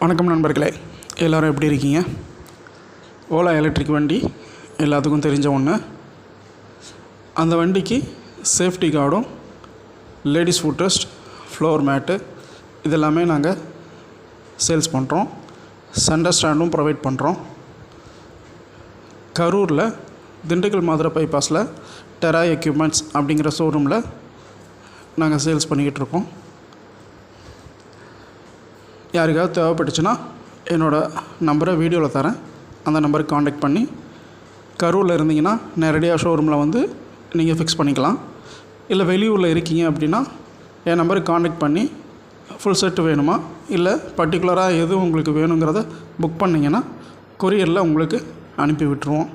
வணக்கம் நண்பர்களே, எல்லோரும் எப்படி இருக்கீங்க? ஓலா எலக்ட்ரிக் வண்டி எல்லாத்துக்கும் தெரிஞ்ச ஒன்று. அந்த வண்டிக்கு சேஃப்டி கார்டும், ladies foot rest, floor mat இதெல்லாமே நாங்கள் சேல்ஸ் பண்ணுறோம். சென்டர் ஸ்டாண்டும் ப்ரொவைட் பண்ணுறோம். கரூரில் திண்டுக்கல் மதுரை பைபாஸில் டெரா எக்யூப்மெண்ட்ஸ் அப்படிங்கிற ஷோரூமில் நாங்கள் சேல்ஸ் பண்ணிக்கிட்டு இருக்கோம். யாருக்காவது தேவைப்பட்டுச்சுன்னா என்னோடய நம்பரை வீடியோவில் தரேன். அந்த நம்பருக்கு காண்டாக்ட் பண்ணி கரூரில் இருந்தீங்கன்னா நேரடியாக ஷோரூமில் வந்து நீங்கள் ஃபிக்ஸ் பண்ணிக்கலாம். இல்லை வெளியூரில் இருக்கீங்க அப்படின்னா என் நம்பருக்கு காண்டாக்ட் பண்ணி ஃபுல் செட்டு வேணுமா இல்லை பர்டிகுலராக எது உங்களுக்கு வேணுங்கிறத புக் பண்ணிங்கன்னா கொரியரில் உங்களுக்கு அனுப்பி விட்டுருவோம்.